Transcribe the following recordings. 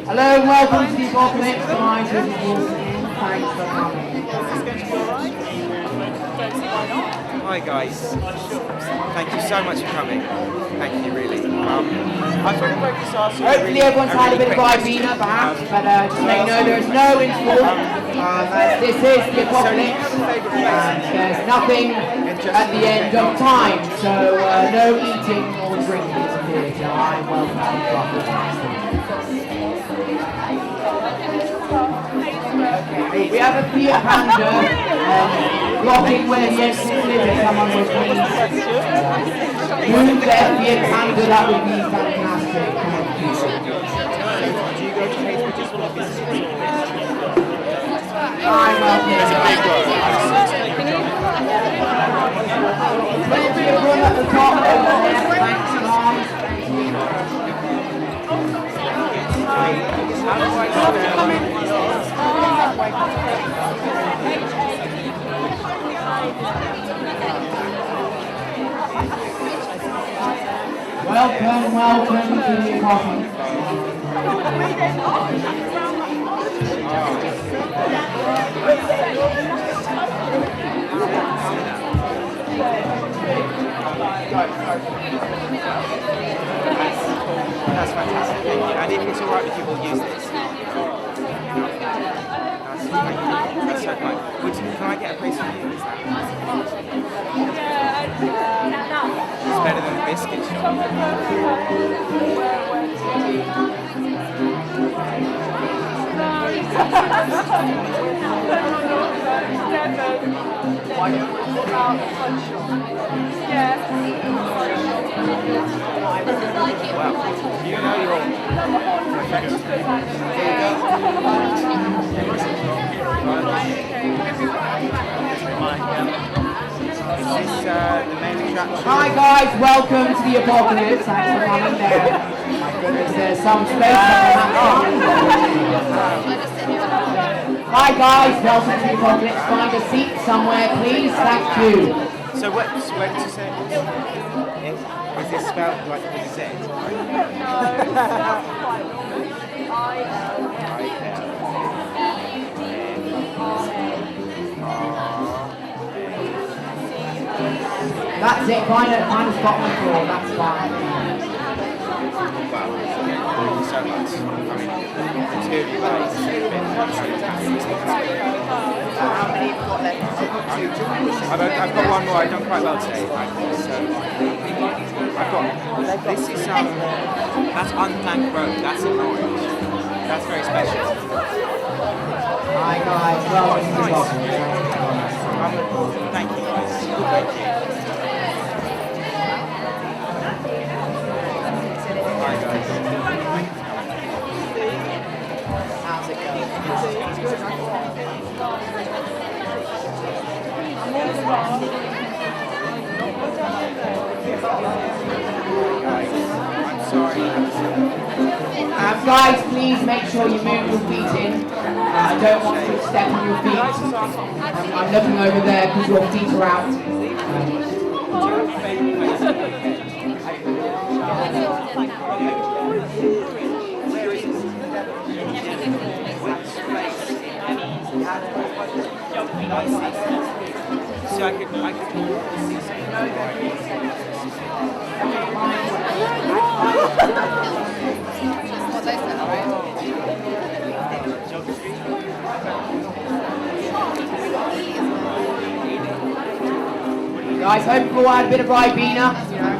Hello and welcome to the Apocalyptic. My name is Babolin. Thanks for coming. Hi guys, thank you so much for coming. Thank you really. I thought about this asking. Hopefully everyone's had a bit of Ibina perhaps, but just so you know there's no interval. This is the Apocalypse and there's nothing at the end of time, so no eating or drinking in the theatre. I'm welcome to the Apocalypse. We have a theatre panda blocking where the entrance is. If someone would please move their theatre panda, that would be fantastic. I'm welcome. Let's be everyone at the top over there. Thanks, Mom. Welcome to the Apocalypse. That's fantastic, thank you. And if it's alright with you, we'll use this. That's so kind. Can I get a piece from you? It's better than the biscuit shop. Wow. You know you're Hi guys, welcome to the Apocalypse. Thanks for coming there. My goodness, there's some space on Hi guys, welcome to the Apocalypse. Find a seat somewhere, please. Thank you. So where did you say it was? Is this spelled like with a Z? That's it, kind of spot on the floor, that's fine. Wow, thank you so much. I mean, the two of you guys have been fantastic. How many have you got left? I've got one more. I've done quite well today. I've got, this is, that's Unplank Road, that's in Orange. That's very special. Hi guys, welcome to the Apocalypse. Thank you guys. Thank you. Hi guys. How's it going? I'm sorry. Guys, please make sure you move your feet in. I don't want you to step on your feet. I'm looking over there because your feet are out. So I could see Guys, hope you all had a bit of Ribena, you know.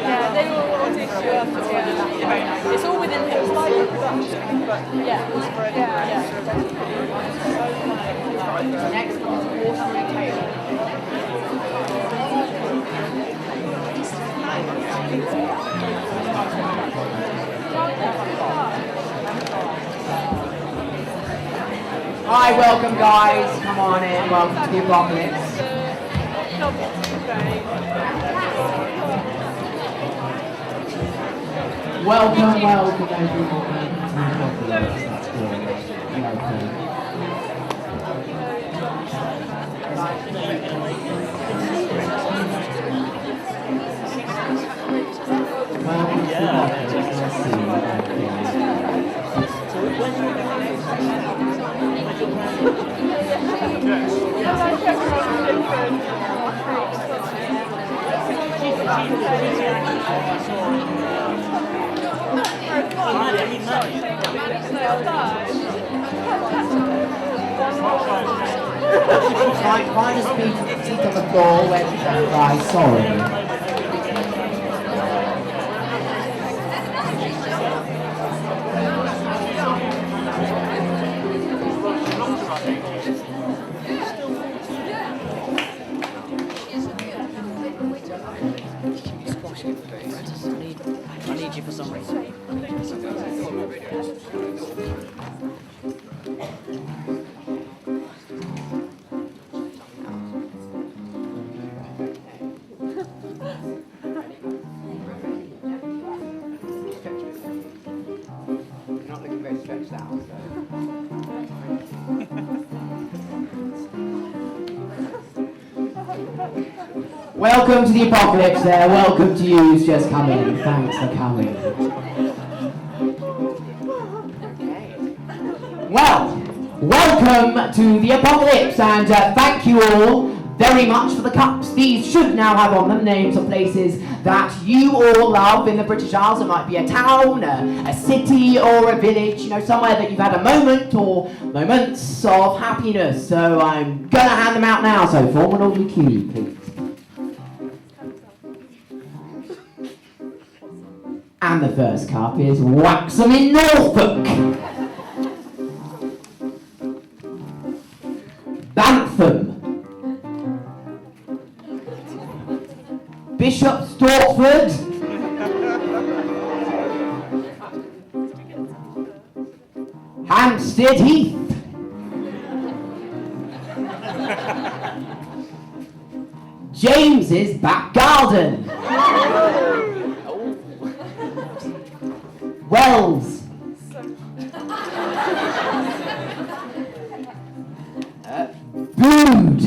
Yeah, they will all take you after. Yeah. It's all within his production, but yeah, it's for Next one's water table. Hi, welcome guys. Come on in. Welcome to the Apocalypse. Welcome everyone to the Apocalypse. That's good. Welcome. Find a seat on the floor where you don't cry, sorry. I need you for some reason. You're not looking very stretched out. Welcome to the Apocalypse there. Welcome to you who's just come in. Thanks for coming. Well, welcome to the Apocalypse and thank you all very much for the cups. These should now have on them names of places that you all love in the British Isles. It might be a town, a city or a village, you know, somewhere that you've had a moment or moments of happiness. So I'm going to hand them out now, so form an orderly queue, please. And the first cup is Waxham in Norfolk. Bantham. Bishop Stortford. Hampstead Heath. James's Back Garden. Wells. Bude.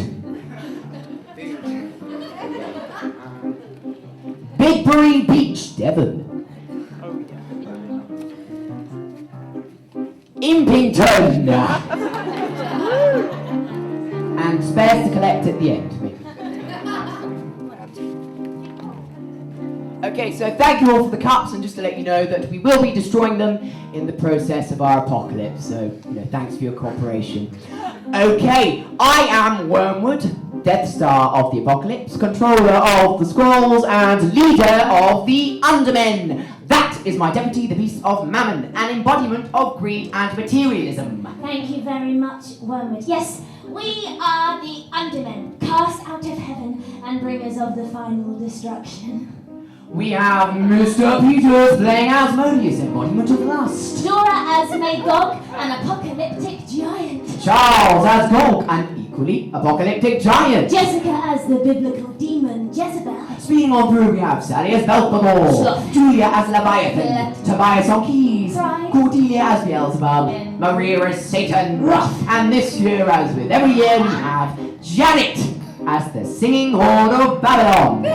Bigbury Beach, Devon. Impington. And spares to collect at the end, maybe. Okay, so thank you all for the cups, and just to let you know that we will be destroying them in the process of our apocalypse, so, you know, thanks for your cooperation. Okay, I am Wormwood, Death Star of the Apocalypse, controller of the Scrolls, and leader of the Undermen. That is my deputy, the Beast of Mammon, an embodiment of greed and materialism. Thank you very much, Wormwood. Yes, we are the Undermen, cast out of heaven and bringers of the final destruction. We have Mr. Peters playing Asmodeus, embodiment of lust. Dora as Magog, an apocalyptic giant. Charles as Gog, an equally apocalyptic giant. Jessica as the biblical demon Jezebel. Speaking on through, we have Sally as Belphegor, Sloth. Julia as Leviathan, Left. Tobias on keys, Right. Cordelia as Beelzebub, Maria as Satan, and this year, as with every year, we have Janet as the singing horn of Babylon.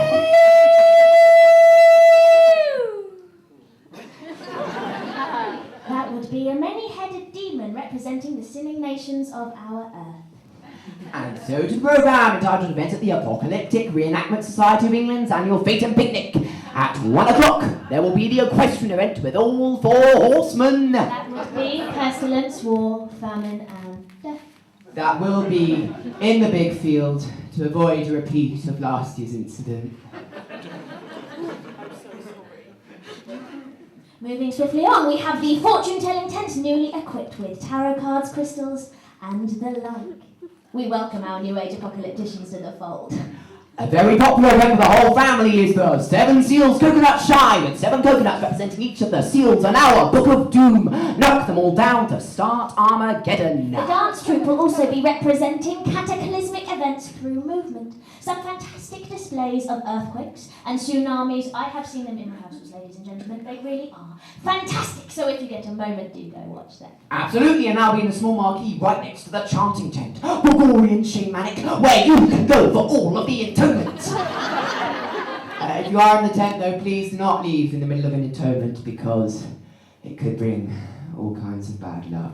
That would be a many-headed demon representing the sinning nations of our earth. And so to the programme entitled Events at the Apocalyptic Reenactment Society of England's annual Fete and Picnic. At 1 o'clock, there will be the equestrian event with all 4 horsemen. That would be pestilence, war, famine, and death. That will be in the big field to avoid a repeat of last year's incident. Moving swiftly on, we have the fortune-telling tent newly equipped with tarot cards, crystals, and the like. We welcome our New Age apocalypticians to the fold. A very popular event for the whole family is the 7 Seals Coconut Shy, with 7 coconuts representing each of the seals on our Book of Doom. Knock them all down to start Armageddon. The dance troupe will also be representing cataclysmic events through movement. Some fantastic displays of earthquakes and tsunamis. I have seen them in rehearsals, ladies and gentlemen. They really are fantastic. So if you get a moment, do go watch them. Absolutely, and I'll be in the small marquee right next to the chanting tent, Gregorian Shamanic, where you can go for all of the intonements. If you are in the tent, though, please do not leave in the middle of an intonement because it could bring all kinds of bad luck.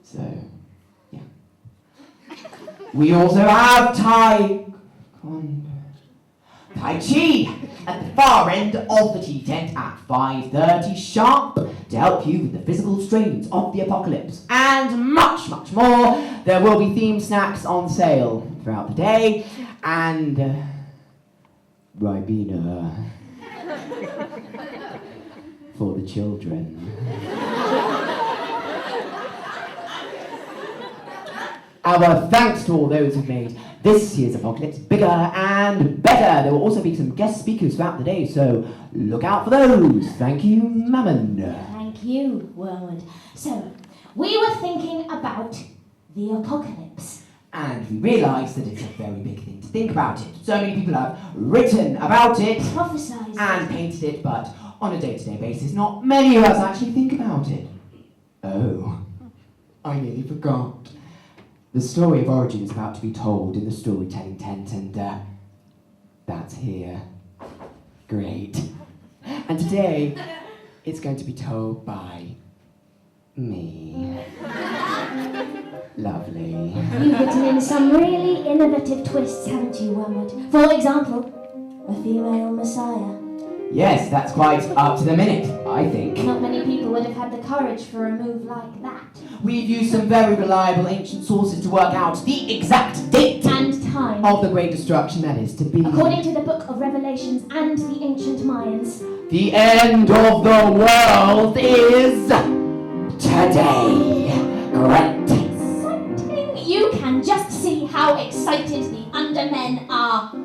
So, yeah. We also have Tai Chi at the far end of the tea tent at 5:30 sharp to help you with the physical strains of the apocalypse and much, much more. There will be themed snacks on sale throughout the day and Ribena for the children. Our thanks to all those who've made this year's Apocalypse bigger and better. There will also be some guest speakers throughout the day, so look out for those. Thank you, Mammon. Thank you, Wormwood. So, we were thinking about the apocalypse. And we realised that it's a very big thing to think about it. So many people have written about it, Prophesized and painted it, but on a day-to-day basis, not many of us actually think about it. Oh, I nearly forgot. The story of origin is about to be told in the storytelling tent, and that's here. Great. And today, it's going to be told by me. Lovely. You've written in some really innovative twists, haven't you, Wormwood? For example, a female messiah. Yes, that's quite up to the minute, I think. Not many people would have had the courage for a move like that. We've used some very reliable ancient sources to work out the exact date And time. of the great destruction that is to be. According to the Book of Revelations and the ancient Mayans, The end of the world is today. Great. exciting. You can just see how excited the Undermen are.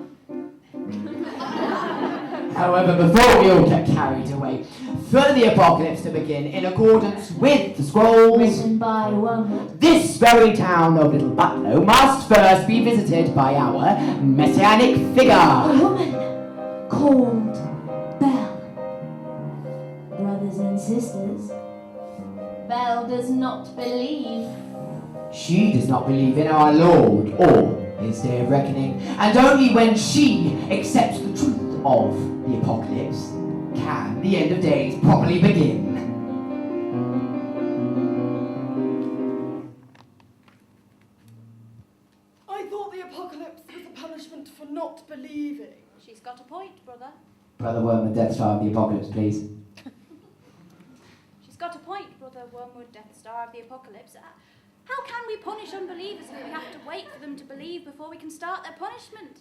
However, before we all get carried away, for the apocalypse to begin in accordance with the scrolls, Written by Wormwood. this very town of Little Butlow must first be visited by our messianic A figure. woman called Belle. Brothers and sisters, Belle does not believe. She does not believe in our Lord or his day of reckoning, and only when she accepts the truth of the apocalypse can the end of days properly begin. I thought the apocalypse was a punishment for not believing. She's got a point, brother. Brother Wormwood, Death Star of the Apocalypse, please. She's got a point, brother Wormwood, Death Star of the Apocalypse. How can we punish unbelievers if we have to wait for them to believe before we can start their punishment?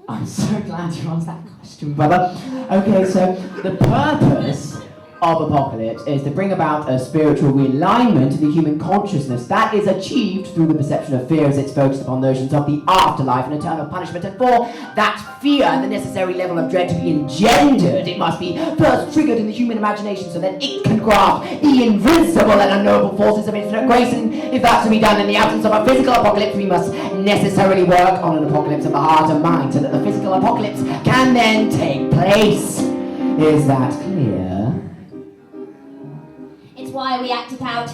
I'm so glad you asked that question, brother. Okay, so the purpose of Apocalypse is to bring about a spiritual realignment to the human consciousness that is achieved through the perception of fear as it's focused upon notions of the afterlife and eternal punishment. And for that fear, the necessary level of dread to be engendered, it must be first triggered in the human imagination so that it can grasp the invisible and unknowable forces of infinite grace. And if that's to be done in the absence of a physical apocalypse, we must necessarily work on an apocalypse of the heart and mind so that the physical apocalypse can then take place. Is that clear? It's why we act it out.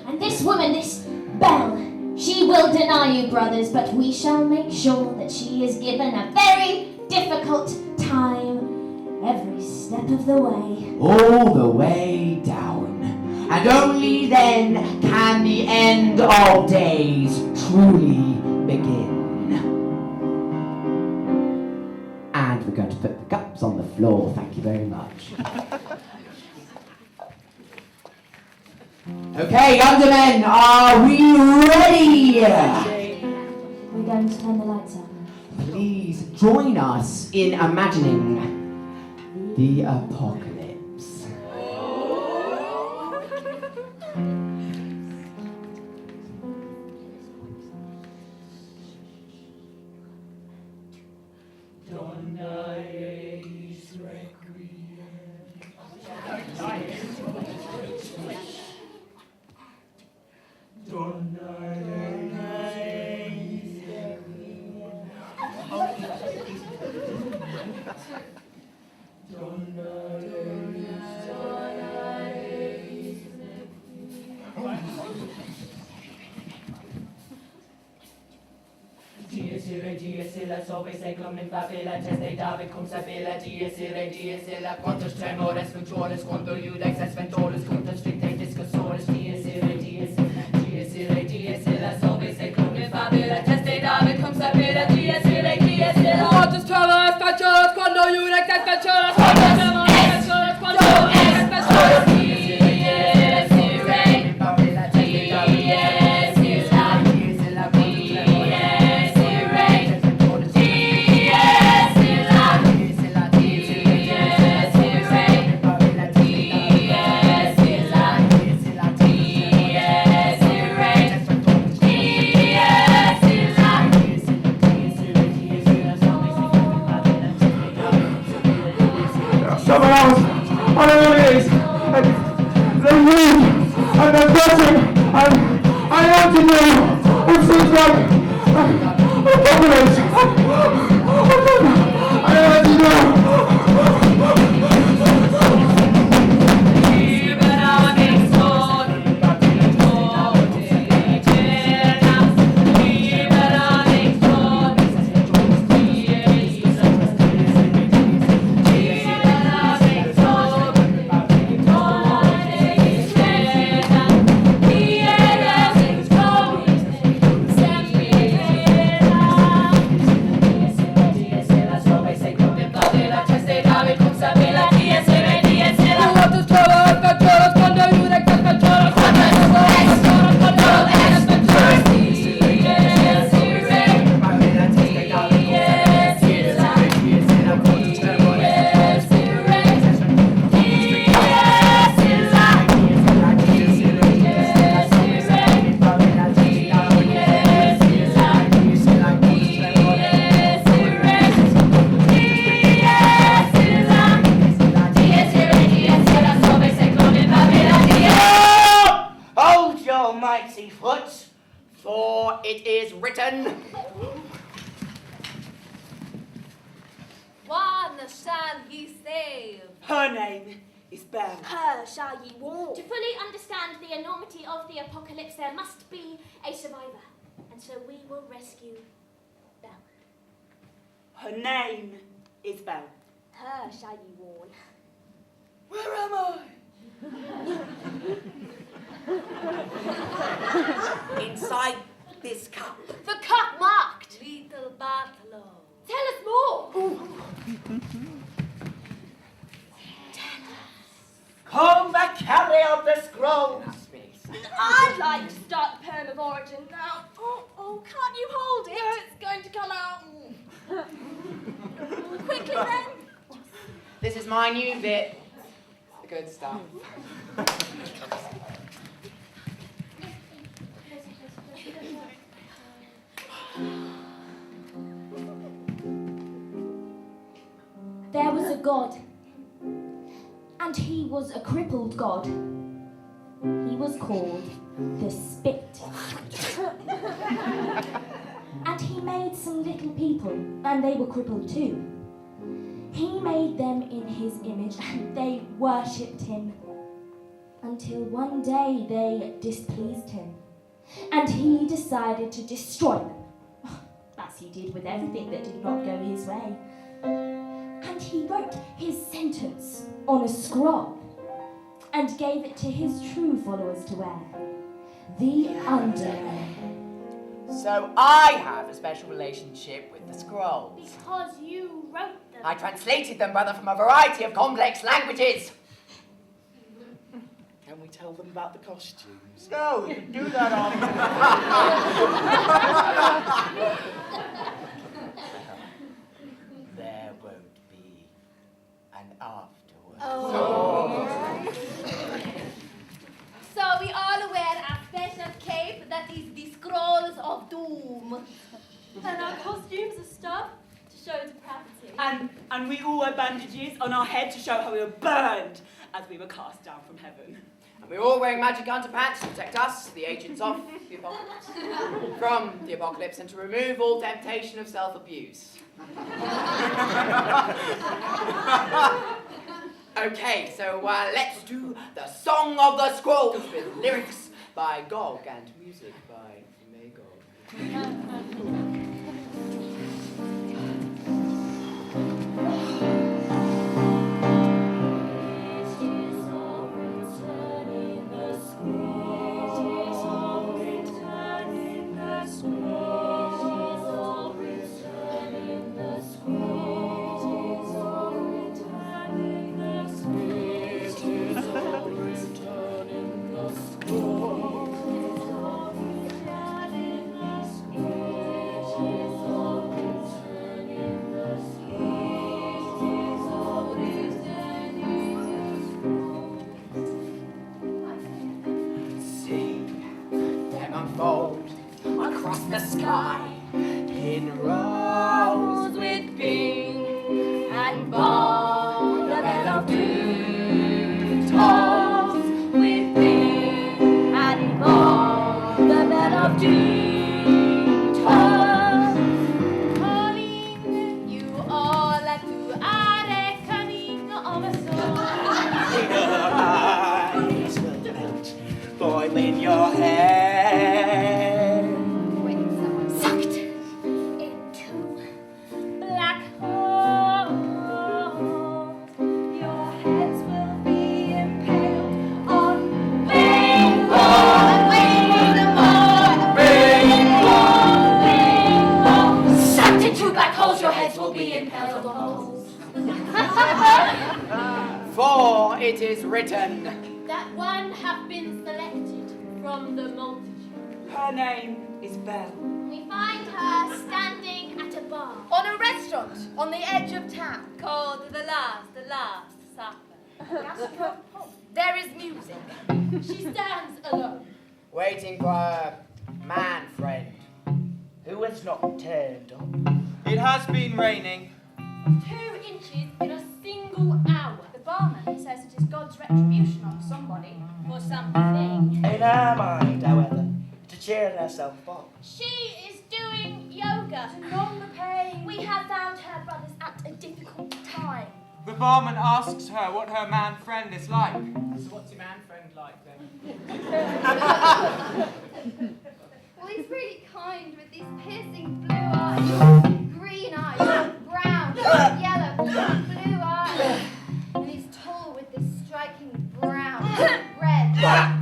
And this woman, this Belle, she will deny you, brothers, but we shall make sure that she is given a very difficult time every step of the way. All the way down. And only then can the end of days truly begin. And we're going to put the cups on the floor. Thank you very much. Okay, Undermen, are we ready? We're going to turn the lights on. Please join us in imagining the apocalypse. sopra i secoli in favela, testa e David cum sapela, dies illa, quantos tremores futuores, quando iudex es ventores, quantos stricte discussores, dies illa, sopra i secoli in favela, testa e David cum sapela, dies illa, quantos tremores futuores, quando iudex es ventores, quantos tremores futures, quando iudex es ventores, someone else, I don't know what it is. They're rude and they're pressing and I want to know what seems like apocalypse. I don't want to know. For it is written, one shall ye save. Her name is Belle. Her shall ye warn. To fully understand the enormity of the apocalypse, there must be a survivor. And so we will rescue Belle. Her name is Belle. Her shall ye warn. Where am I? inside this cup. The cup marked. Little Bartolo. Tell us more. Come the carry of the scrolls. I'd like to start the poem of origin now. Oh, can't you hold it? No, it's going to come out. Quickly then. This is my new bit. The good stuff. There was a god, and he was a crippled god. He was called the Spit. And he made some little people, and they were crippled too. He made them in his image, and they worshipped him. Until one day they displeased him, and he decided to destroy them, as he did with everything that did not go his way. And he wrote his sentence on a scroll and gave it to his true followers to wear. The underwear. So I have a special relationship with the scrolls. Because you wrote them. I translated them, brother, from a variety of complex languages. Can we tell them about the costumes? No, you can do that on. There won't be an afterward. Oh. So we all wear a special cape that is the scrolls of doom. And our costumes are stuffed to show depravity. And we all wear bandages on our head to show how we were burned as we were cast down from heaven. And we're all wearing magic underpants to protect us, the agents of the apocalypse, from the apocalypse, and to remove all temptation of self-abuse. Okay, so let's do the Song of the Scrolls with lyrics by Gog and music by Magog. in your head. Sucked into black holes. Your heads will be impaled on big walls. Sucked into black holes, your heads will be impaled on holes. For it is written That one have been selected from the multitude. Her name is Belle. We find her standing at a bar. On a restaurant on the edge of town. Called the Last Supper. There is music. She stands alone. waiting for her man friend, who has not turned up. It has been raining. 2 inches in a single hour. The barman says it is God's retribution on somebody or something. In her mind, however, to cheer herself up. She is doing yoga to numb the pain. We have found her brothers at a difficult time. The barman asks her what her man friend is like. So what's your man friend like then? Well, he's really kind with these piercing blue eyes, green eyes, brown, yellow, blue eyes. And he's tall with this striking brown, red,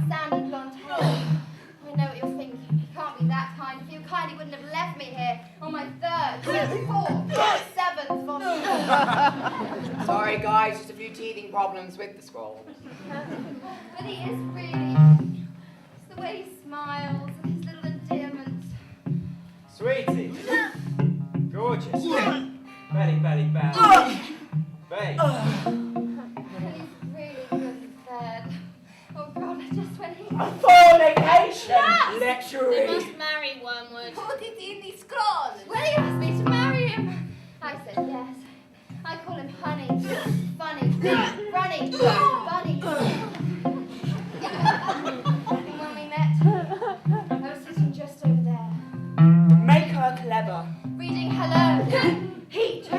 sandy blonde hair. I know what you're thinking. He can't be that kind. If he were kind, he wouldn't have left me here on my 3rd, 4th, 7th vomit. Sorry guys, just a few teething problems with the scroll. But he is really... It's the way he smiles and his little endearments. Sweetie. Gorgeous. Belly, belly, belly. Babe. And he's really good in bed. Oh God, just when he... Fornication! Yes! Lechery! You must marry Wormwood. Put it in the scroll. Well, he asked me to marry him. I said yes. I call him honey, funny, runny, bunny. And when we met, I was sitting just over there, Make her clever. reading Hello, Heat,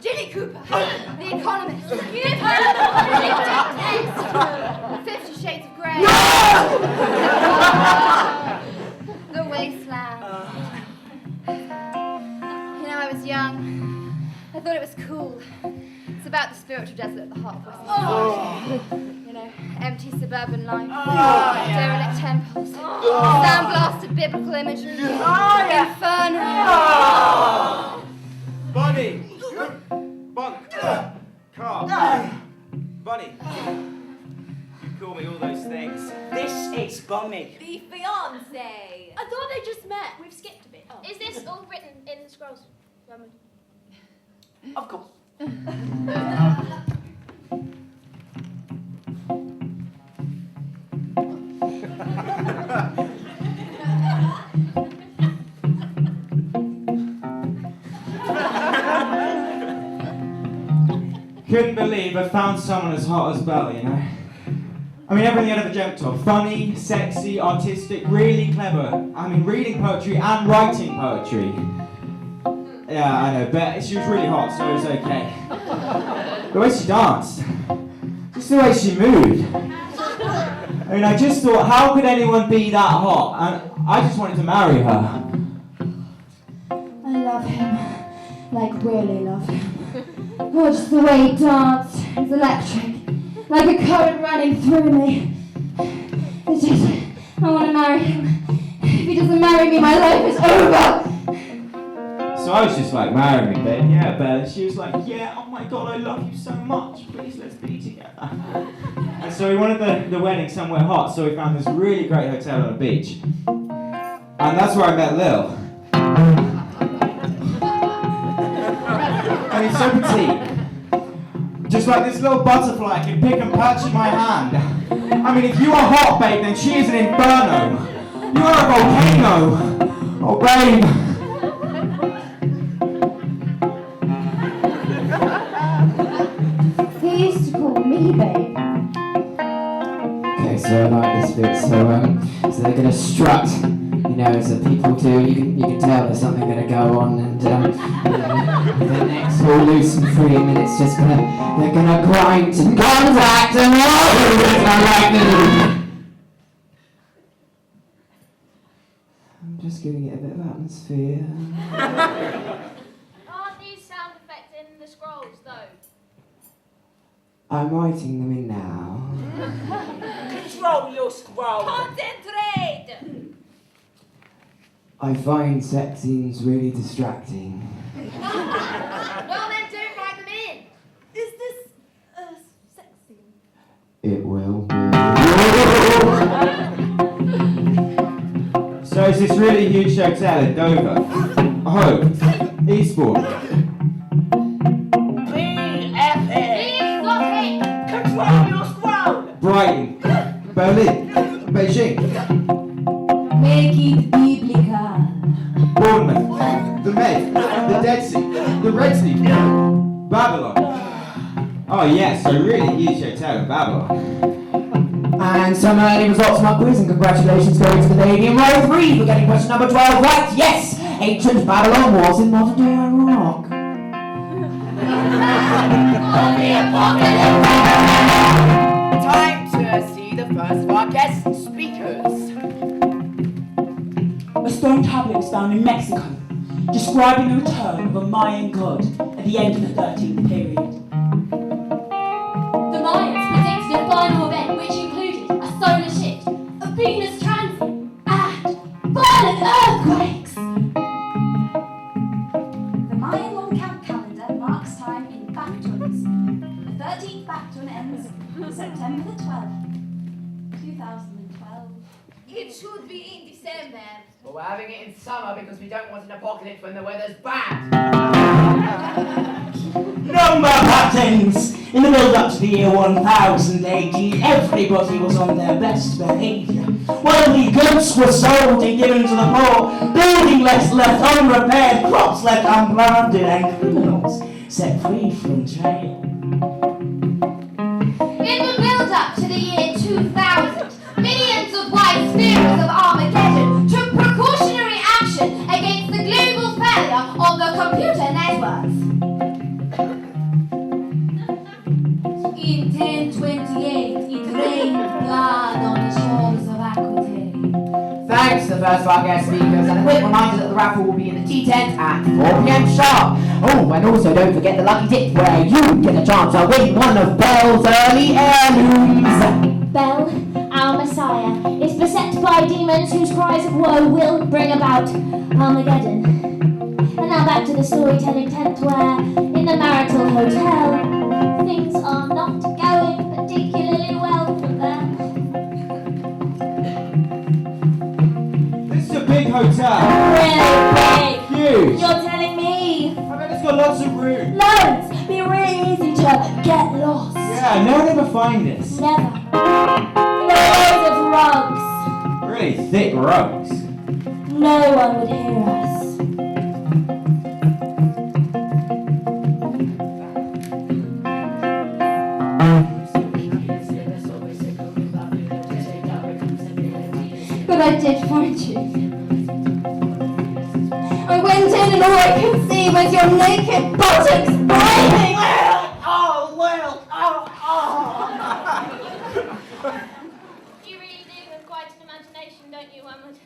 Jilly Cooper, The Economist. Give her a 50 Shades of Grey. The Wasteland. You know, I was young. I thought it was cool. It's about the spiritual desert at the heart of Western. You know, empty suburban life, derelict temples, sandblasted biblical imagery, inferno. Bunny. Bunk. Car. Bunny. You call me all those things. This is Bunny. The fiancé. I thought they just met. We've skipped a bit. Is this all written in the scrolls? Of course. Couldn't believe I found someone as hot as Belle, you know. I mean, everything I'd ever dreamt of. Funny, sexy, artistic, really clever. I mean, reading poetry and writing poetry. Yeah, I know, but she was really hot, so it was okay. The way she danced, just the way she moved. I mean, I just thought, how could anyone be that hot? And I just wanted to marry her. I love him. Like, really love him. Oh, just the way he danced. It's electric. Like a current running through me. It's just, I want to marry him. If he doesn't marry me, my life is over. So I was just like, marry me, babe. Yeah, Belle. And she was like, yeah, oh my God, I love you so much. Please, let's be together. And so we wanted the wedding somewhere hot, so we found this really great hotel on the beach. And that's where I met Lil. I mean, so petite. Just like this little butterfly can pick and perch in my hand. I mean, if you are hot, babe, then she is an inferno. You are a volcano. Oh, babe. He used to call me babe. Okay, so I like this bit. So they're gonna strut, you know, as the people do. You can tell there's something gonna go on, and the necks all loose and free, and then it's just they're gonna grind and contact and Just giving it a bit of atmosphere. Aren't these sound effects in the scrolls, though? I'm writing them in now. Control your scroll. Concentrate! I find sex scenes really distracting. Well, then don't write them in. Is this a sex scene? It will be. So is this really huge hotel in Dover? Hope, Eastbourne, Control your scroll. Brighton, Berlin, Beijing, Make it biblical. Bournemouth, the Med, the Dead Sea, the Red Sea, Babylon. Oh yes, a really huge hotel in Babylon. And some early results from our quiz, and congratulations going to the lady in row 3 for getting question number 12 right. Yes, ancient Babylon was in modern day Iraq. Time to see the first of our guest speakers. A stone tablet was found in Mexico, describing the return of a Mayan god at the end of the 13th period. The Mayans predicted a final event which included a solar shift, a Venus transit, and violent earthquakes. The Mayan long-count calendar marks time in Bactuans. The 13th Bactuan ends September the 12th, 2012. It should be in December. But we're having it in summer because we don't want an apocalypse when the weather's bad. Number patterns! In the build-up to the year 1000 AD, everybody was on their best behaviour. Wealthy goods were sold and given to the poor, building left unrepaired, crops left unplanted, and criminals set free from jail. In the build-up to the year 2000, millions of white spirits of Armageddon took precautionary action against the global failure of the computer networks. In 1028, it rained blood on the shores of Aquitaine. Thanks to the first of our guest speakers, and a quick reminder that the raffle will be in the tea tent at 4 p.m. sharp. Oh, and also don't forget the lucky tip where you get a chance to win one of Belle's early heirlooms. Bel, our Messiah, is beset by demons whose cries of woe will bring about Armageddon. And now back to the storytelling tent where, in the marital hotel, things are not going particularly well for them. This is a big hotel. Really big. Huge. You're telling me? I bet it's got lots of room. Loads! Be really easy to get lost. Yeah, no one ever find us. Never. Loads of rugs. Really thick rugs. No one would hear us. But I did find you. I went in and all I could see was your naked buttocks writhing. You really do have quite an imagination, don't you, Ahmed?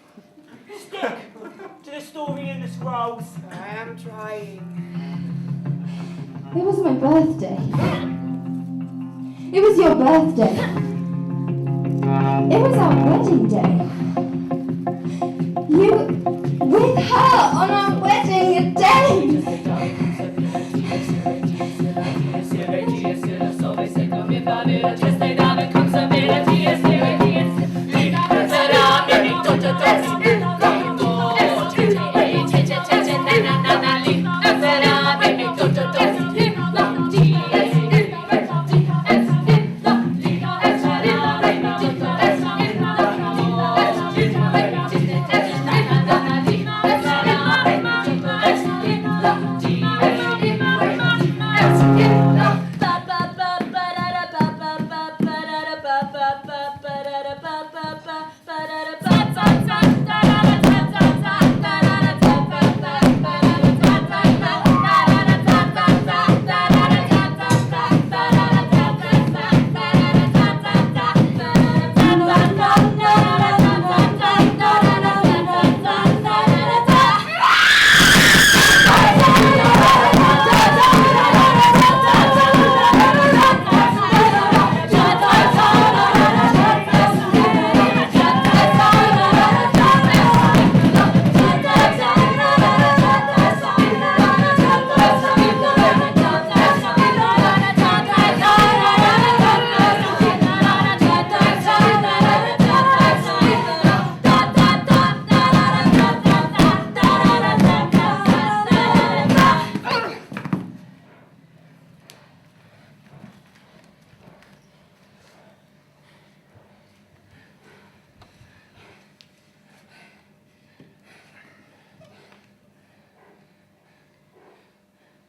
Stick to the story in the scrolls. I am trying. It was my birthday. It was your birthday. It was our wedding day. You with her on our wedding day.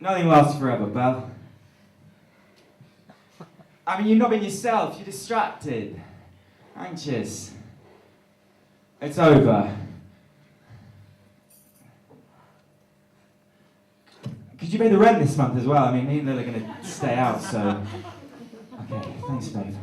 Nothing lasts forever, Belle. I mean, you're not being yourself. You're distracted, anxious. It's over. Could you pay the rent this month as well? I mean, me and Lil are going to stay out, so... Okay, thanks, babe.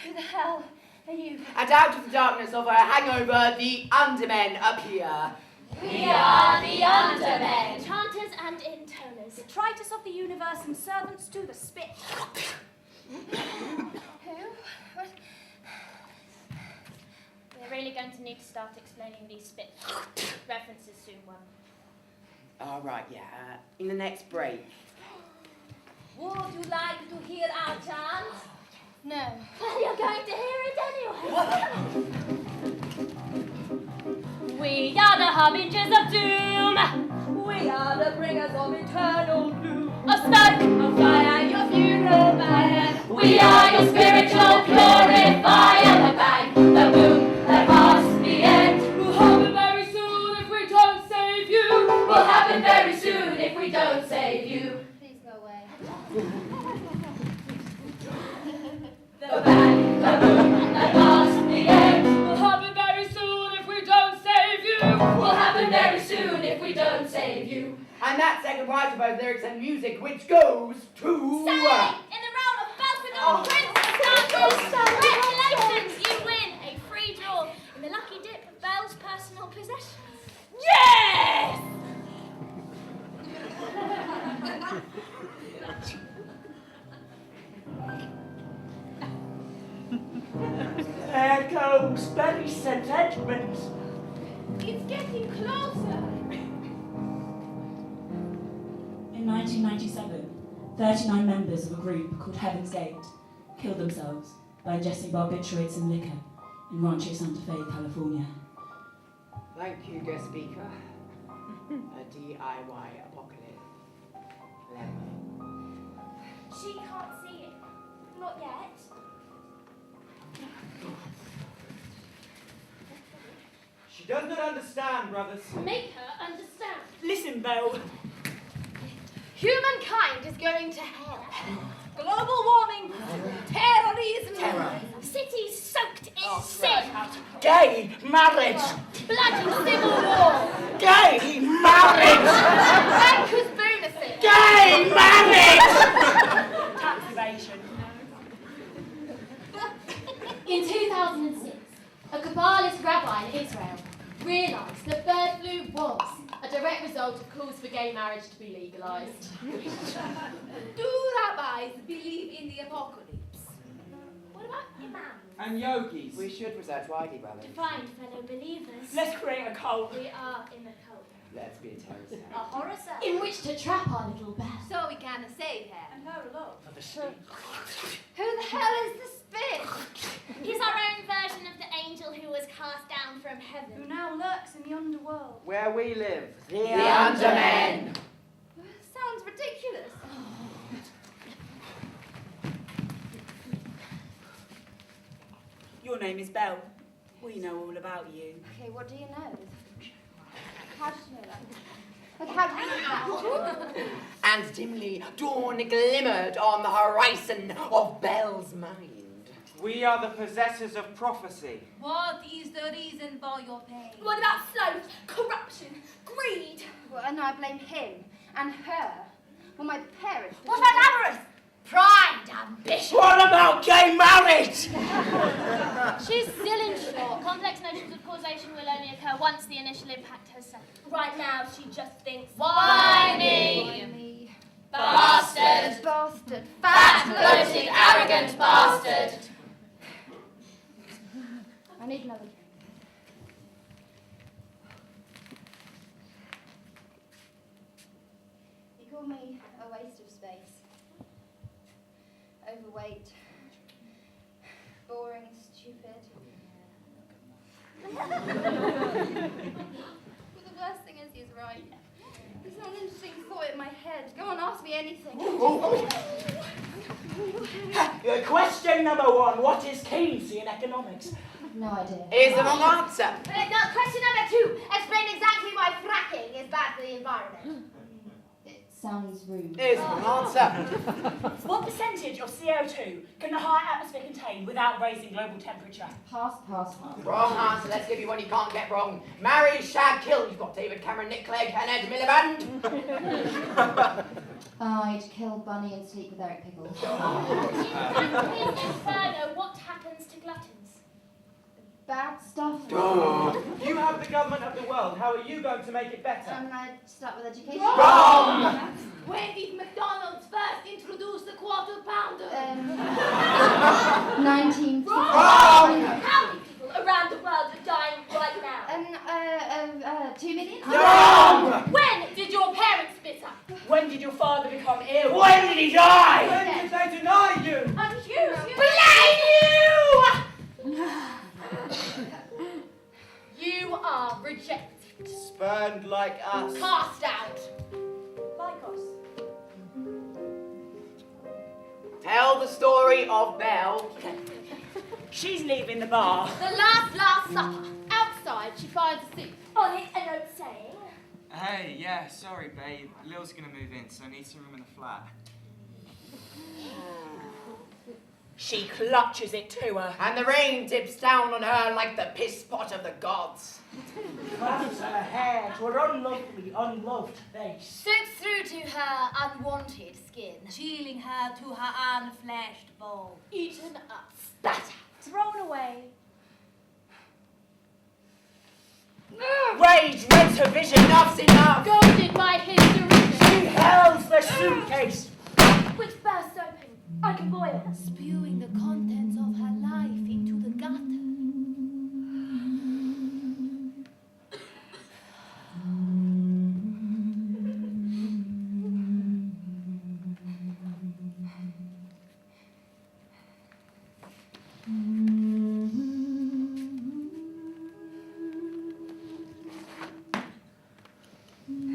Who the hell are you? And out of the darkness of her hangover, the undermen appear. We are the Undermen. Enchanters and intoners. Detritus of the universe and servants to the spit. Who? What? We're really going to need to start explaining these spit references soon, one. All right, yeah. In the next break. Would you like to hear our chant? No. Well, you're going to hear it anyway. We are the harbingers of doom. We are the bringers of eternal gloom. Of smoke, of fire, your funeral pyre. we are your spiritual purifier. The bang, the boom, the pass, the end. Will happen very soon if we don't save you. Will happen very soon if we don't save you. Please go away. The bang, the boom, the pass, the end. Will happen very soon if we don't save you. Will happen very soon if we don't save you. And that's second right of both lyrics and music, which goes to... Say, in the round of Belfast Prince congratulations, you win a free draw in the lucky dip of Belle's personal possessions. Yes! There goes Berry St. Edmunds. It's getting closer. In 1997, 39 members of a group called Heaven's Gate killed themselves by ingesting barbiturates and liquor in Rancho Santa Fe, California. Thank you, guest speaker. A DIY apocalypse. She can't see it. Not yet. She does not understand, brothers. Make her understand. Listen, Belle. Humankind is going to hell. Global warming, terrorism, Cities soaked in sin. Gay marriage. Bloody civil war. Gay marriage. Bankers bonusing. Gay marriage. tax evasion. In 2006, a Kabbalist rabbi in Israel realised that bird flu was a direct result of calls for gay marriage to be legalised. Do rabbis believe in the apocalypse? What about imams? And yogis. We should research widely, brothers. To find fellow believers. Let's create a cult. We are in a cult. Let's be a terrorist. A horror cell. In which to trap our little bear. So we can save her. And her alone. Who the hell is the spit? He's our own version of the angel who was cast down from Who heaven. now lurks in the underworld. Where we live. The Undermen. Sounds ridiculous. Your name is Belle. We know all about you. Okay, what do you know? How did you know that? Like, how did you know that? And dimly dawn glimmered on the horizon of Belle's mind. We are the possessors of prophecy. What is the reason for your pain? What about sloth, corruption, greed? Well, and I blame him and her. Well, my parents. What about avarice? Pride, ambition. What about gay marriage? She's still in short. Complex notions of causation will only occur once the initial impact has settled. Right now, she just thinks, why me? Bastard! Bastard! Fat, bloated, arrogant bastard! I need another drink. You call me a waste of space. Overweight. Boring, stupid. Well, the worst thing is he's right. He's Not an interesting thought in my head. Go on, ask me anything. Question number 1. What is Keynesian economics? No idea. Is the wrong answer. Question number 2. Explain exactly why fracking is bad for the environment. It sounds rude. Is the wrong answer. What percentage of CO2 can the high atmosphere contain without raising global temperature? Pass. Wrong answer. Let's give you one you can't get wrong. Marry, shag, kill. You've got David Cameron, Nick Clegg, and Ed Miliband. I'd kill Bunny and sleep with Eric Pickles. In Inferno, what happens to gluttons? Bad stuff. You have the government of the world. How are you going to make it better? I'd start with education. Wrong! When did McDonald's first introduce the quarter pounder? 1950. How many people around the world are dying right now? 2 million? Wrong! When did your parents split up? When did your father become ill? When did he die? When did they deny you? And you! Blame you! You are rejected. Spurned like us. Cast out. Like us. Tell the story of Belle. She's leaving the bar. The last supper. Outside, she finds a soup. On it, a note saying... Hey, yeah, sorry, babe. Lil's gonna move in, so needs a room in the flat. She clutches it to her. And the rain dips down on her like the piss pot of the gods. Clasps her hair to her unlovely, unloved face. Soaks through to her unwanted skin. Chilling her to her unfleshed bowl. Eaten up. Spat out. Thrown away. Rage rents her vision. Enough's enough. Goaded by history. She held the suitcase, Which bursts open. Like a boil. Spewing the contents of her life into the gutter.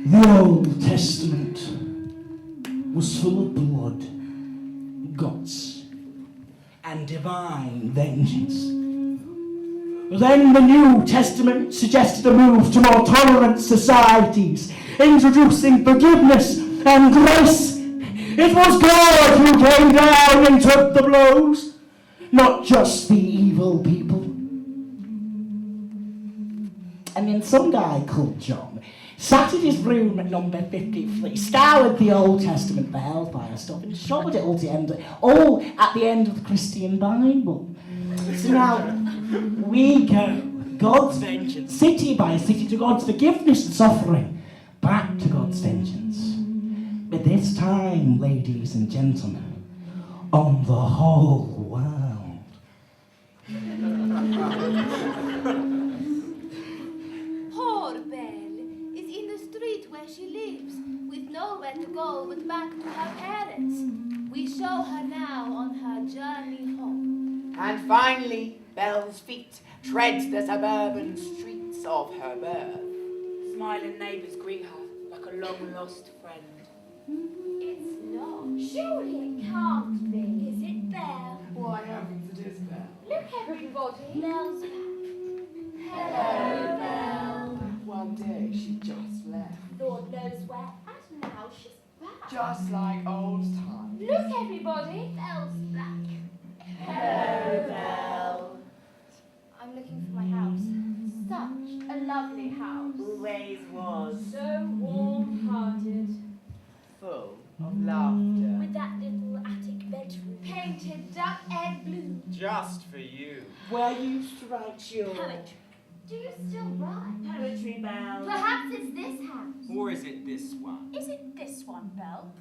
The Old Testament was full of blood, guts, and divine vengeance. Then the New Testament suggested a move to more tolerant societies, introducing forgiveness and grace. It was God who came down and took the blows, not just the evil people. And then some guy called John sat in his room at number 53, scoured the Old Testament for hellfire stuff and shoved it all at the end of the Christian Bible. So now we go God's vengeance, city by city, to God's forgiveness and suffering, back to God's vengeance. But this time, ladies and gentlemen, on the whole world. Poor Belle is in the street where she lives, with nowhere to go but back to her parents. We show her now on her journey home. And finally, Belle's feet tread the suburban streets of her birth. Smiling neighbours greet her like a long-lost friend. It's not. Surely it can't be. Is it Belle? Why heavens, it is Belle. Look, everybody. Belle's back. Hello, Belle. One day she just left. Lord knows where, and now she's back. Just like old times. Look, everybody. Belle's back. Hello, Belle. I'm looking for my house. Such a lovely house. Always was. So warm-hearted. Full of laughter. With that little attic bedroom. Painted duck egg blue. Just for you. Where you used to write your... Poetry. Do you still write? Poetry, Belle. Perhaps it's this house. Or is it this one? Is it this one, Belle?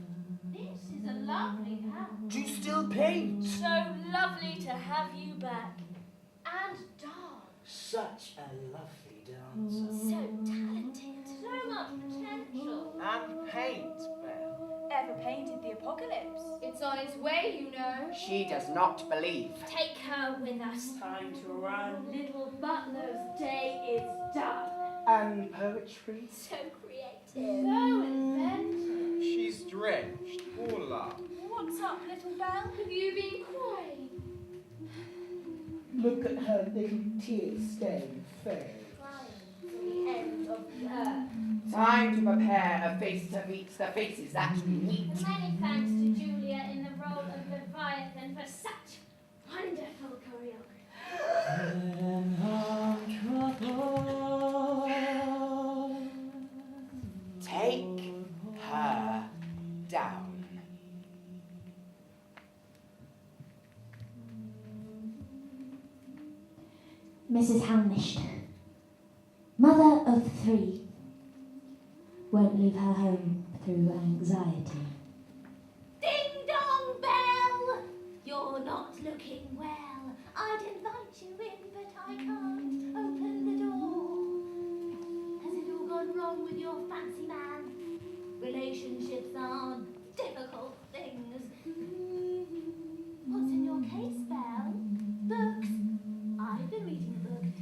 This is a lovely house. Do you still paint? So lovely to have you back. And dance. Such a lovely dancer. So talented. So much potential. And paint, Belle. Ever painted the apocalypse? It's on its way, you know. She does not believe. Take her with us. Time to run. Little butler's day is done. And poetry? So creative. So inventive. She's drenched. All up. What's up, little Belle? Have you been crying? Look at her little tear-stained face. Crying to the end of the earth. Time to prepare a face to meet the faces that we meet. Many thanks to Julia in the role of Leviathan for such wonderful choreography. Take her down. Mrs. Hamnish, mother of 3, won't leave her home through anxiety. Ding dong bell! You're not looking well. I'd invite you in, but I can't open the door. Has it all gone wrong with your fancy man? Relationships are difficult things. What's in your case, Belle? Books. I've been reading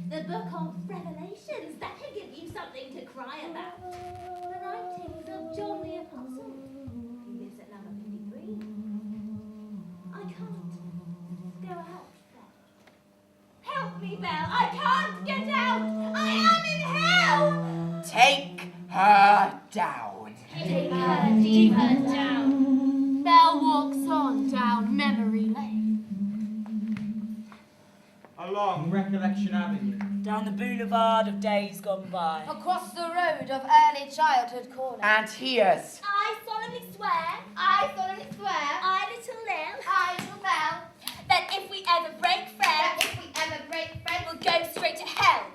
the book of Revelations. That can give you something to cry about. The writings of John the Apostle. He lives at number 53. I can't go out, Belle. Help me, Belle. I can't get out. I am in hell. Take her down. Take her deeper down. Belle walks on down memory lane. Along Recollection Avenue. Down the boulevard of days gone by. Across the road of early childhood corner. And here's I solemnly swear, I little Belle, that if we ever break friends, we'll go straight to hell.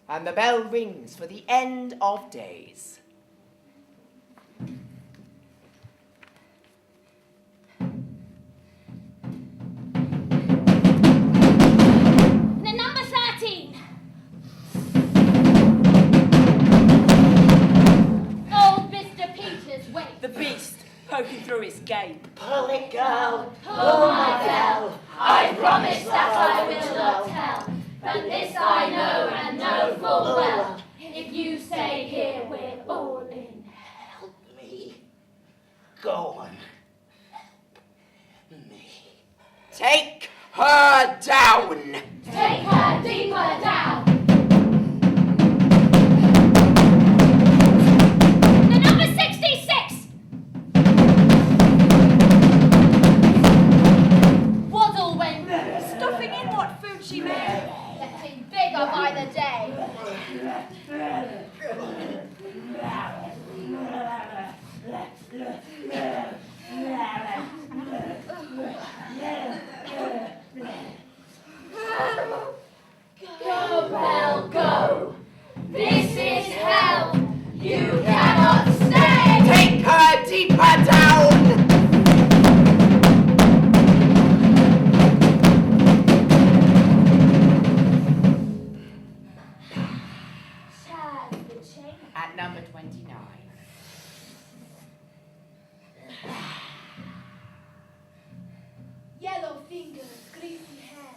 and the bell rings for the end of days. The number 13. Old Mr. Peters, wait. The beast poking through his gate. Pull it, girl. Pull my bell. I promise that I will not tell. But this I know and know full well. If you stay here, we're all in. Help me. Go on. Help me. Take her down. Take her deeper down. The number 66. Waddle went stuffing in what food she made. Getting bigger by the day. Go, Belle, go. This is hell. You cannot stay. Take her deeper down. Chaz the chain. At number 29. Yellow fingers, greasy hair.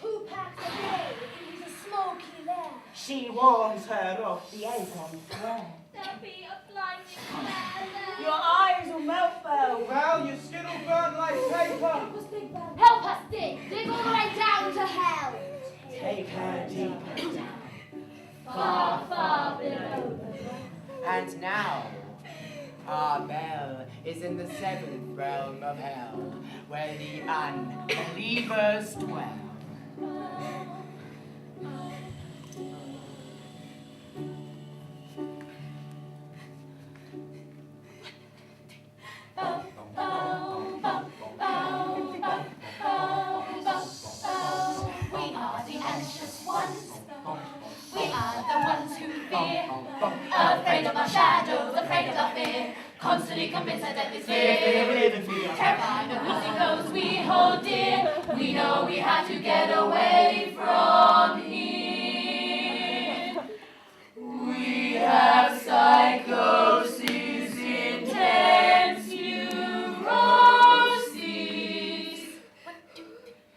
2 packs a day. It is a smoky lair. She warns her of the Avon flare. There'll be a blinding glare. Your eyes will melt, Belle. Well, your skin will burn like paper. Help us dig. Dig all the way down to hell. Take her deeper down. Far, far below. And now, our Belle is in the 7th realm of hell, where the unbelievers dwell. We are the anxious ones. We are the ones who fear. Afraid of our shadows, afraid of our fear. Constantly convinced that death is fear. Terrified of losing those we hold dear. We know we have to get away from here. We have psychosis, intense neuroses,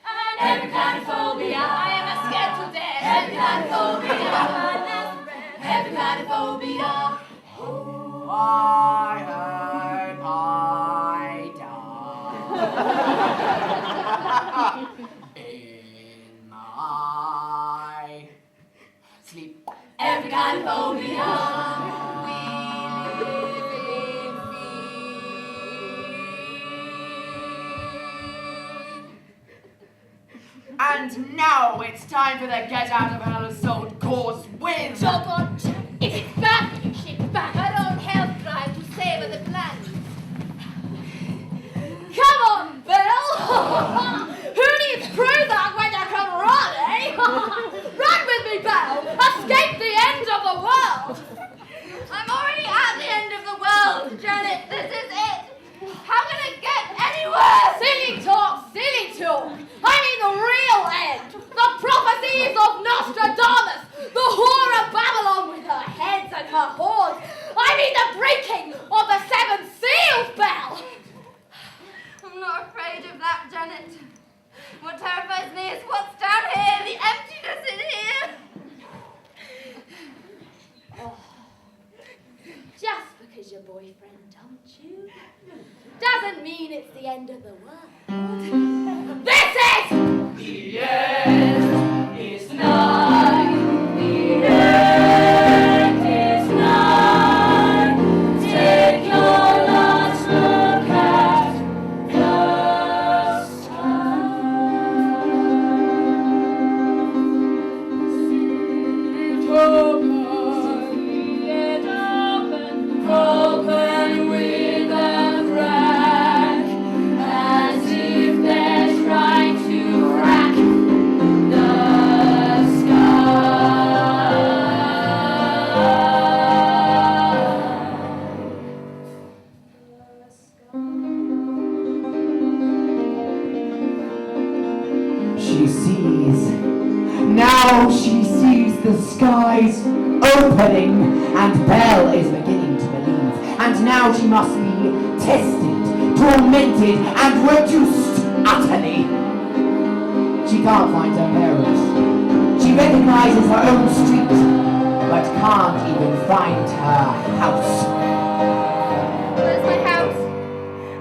and emphanophobia. I am scared to death. Emphanophobia. Caliphobia. I hope I die in my sleep. Every Caliphobia. And now it's time for the Get Out of Hell Assault course with... Jog on, it is back, you ship back. Our own health drive to save the planet. Come on, Bill! Who needs cruiser when you can run, eh? Run with me, Bill! Escape the end of the world! I'm already at the end of the world, Janet. This is it. How can it get anywhere? Silly talk, silly talk. I mean the real end. The prophecies of Nostradamus. The whore of Babylon with her heads and her horns. I mean the breaking of the seven seals, Belle. I'm not afraid of that, Janet. What terrifies me is what's down here, the emptiness in here. Oh. Just because your boyfriend dumped you doesn't mean it's the end of the world. This is the end is nigh. The end is nigh. Take your last look at the open with a crack, as if they're trying to rack the She sees. Now she sees the skies opening, and Belle is beginning to believe. And now she must be tested, tormented, and reduced utterly. She can't find her parents. She recognizes her own street, but can't even find her house. Where's my house?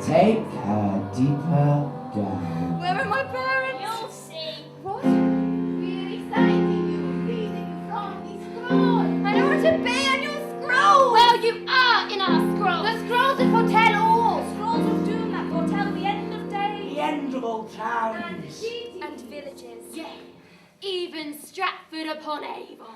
Take her deeper down. Where are my parents? You'll see. What? Really exciting. You reading from these scrolls. I don't want to be on your scroll. Well, you are in our scroll. The scrolls that foretell all. Scrolls of doom that foretell the end of days. The end of all towns. And villages. Yeah. Even Stratford upon Avon.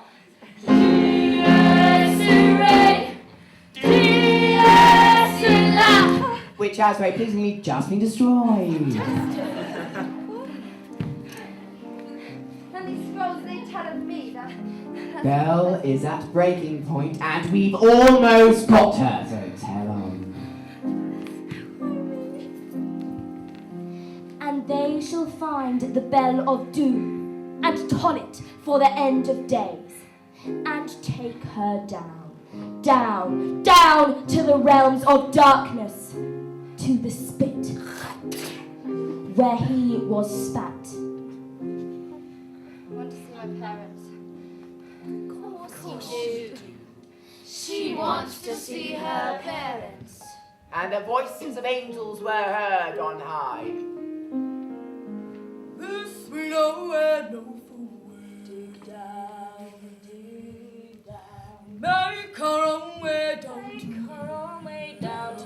Which has very pleasingly just been destroyed. And these scrolls, they tell of me that... Belle is at breaking point, and we've almost got her, so tell on. And they shall find the bell of doom, and toll it for the end of days, and take her down, down, down to the realms of darkness, to the spit, where he was spat. I want to see my parents. Of course you do. She wants to see her parents. And the voices of angels were heard on high. This we know and no fool. Make our own way down to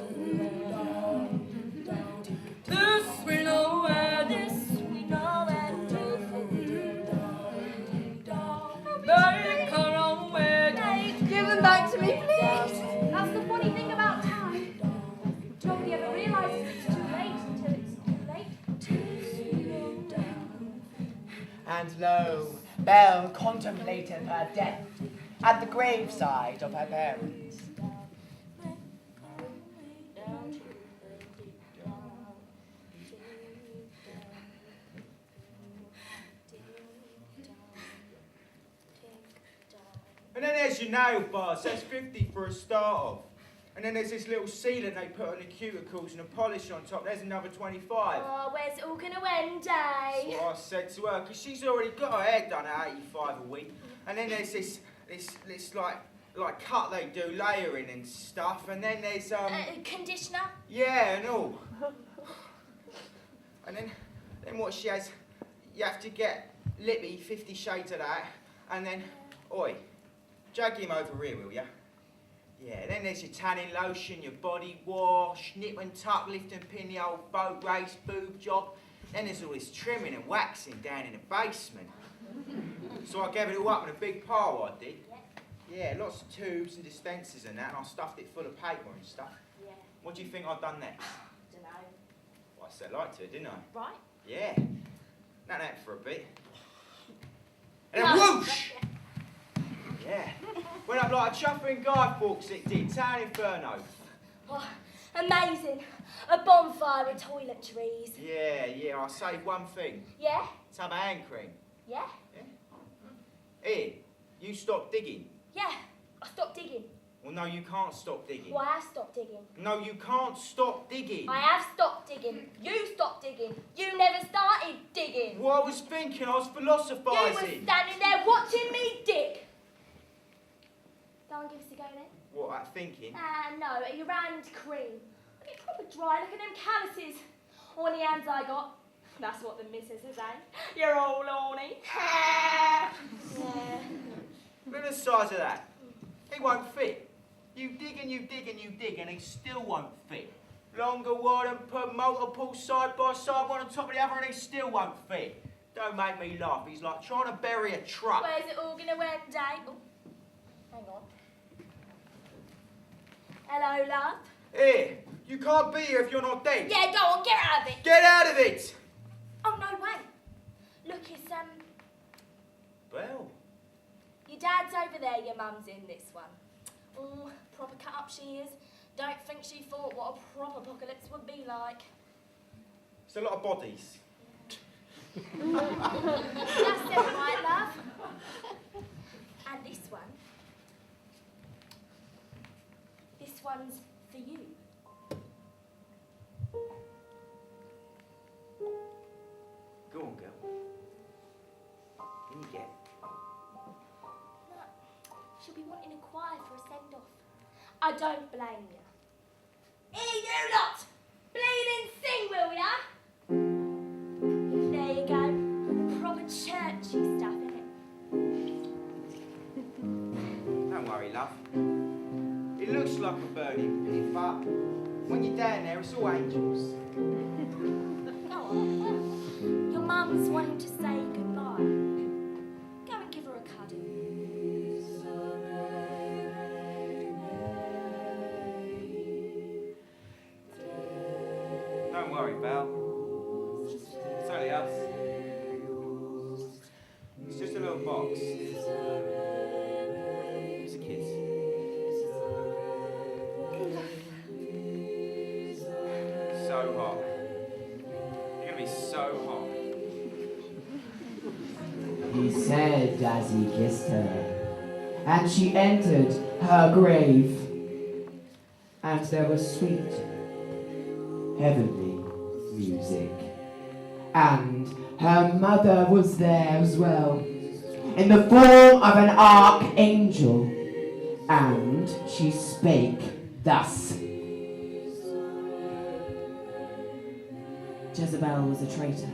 this we know and no fool. Make our own way down. Give them back to me, please. That's the funny thing about time. Nobody ever realizes it's too late until it's too late. And lo, Belle contemplated her death at the graveside of her parents. And then there's your nail bars, that's 50 for a start off. And then there's this little sealant they put on the cuticles and a polish on top, there's another 25. Oh, where's it all gonna end, eh? That's what I said to her, because she's already got her hair done at 85 a week. And then there's this like like cut they do, layering and stuff, and then there's Conditioner? yeah, and all. And then what she has, you have to get Lippy 50 shades of that, and then, oi, jug him over here, will ya? Yeah, then there's your tanning lotion, your body wash, nip and tuck, lift and pin, the old boat race, boob job. Then there's all this trimming and waxing down in the basement. So I gave it all up in a big pile, I did. Yeah, lots of tubes and dispensers and that, and I stuffed it full of paper and stuff. Yeah. What do you think I've done next? Dunno. Well, I said I like to, didn't I? Right. Yeah. Not that for a bit. And then whoosh! Yeah. Went up like a chuffing guy forks it did. Town Inferno. Oh, amazing. A bonfire with toiletries. Yeah, I'll say one thing. Yeah? Tub of hand cream. Yeah? Here, you stop digging. Yeah. I stopped digging. Well, no, you can't stop digging. Well, I have stopped digging. No, you can't stop digging. I have stopped digging. You stopped digging. You never started digging. Well, I was thinking, I was philosophising. You were standing there watching me dig. Go and give us a go then. What, thinking? No, your hand cream. Look, it's proper dry. Look at them calluses on the hands I got. That's what the missus is saying. You're all horny. Yeah. Look at the size of that. It won't fit. You dig and you dig and you dig and it still won't fit. Longer, wider, put multiple side by side, one on top of the other, and it still won't fit. Don't make me laugh. He's like trying to bury a truck. Where's it all going to end, Dave? Oh, hang on. Hello, love. Here, you can't be here if you're not dead. Yeah, go on, get out of it. Get out of it! Oh, no, wait. Look, it's, Well. your dad's over there, your mum's in this one. Oh, proper cut up she is. Don't think she thought what a proper apocalypse would be like. It's a lot of bodies. That's it, right, love? And this one. This one's for you. Go on, girl. Can you get? No, she'll be wanting a choir for a send-off. I don't blame you. Here, you lot! Bleeding sing, will ya? There you go. Proper churchy stuff, innit? Don't worry, love. It looks like a burning pit, but when you're down there, it's all angels. Go on. Your mum's wanting to say goodbye. Go and give her a cuddle. Don't worry, Belle. It's only us. It's just a little box. It's a kiss. So hot. You're gonna be so hot. He said as he kissed her, and she entered her grave, and there was sweet, heavenly music, and her mother was there as well, in the form of an archangel, and she spake thus. Jezebel was a traitor.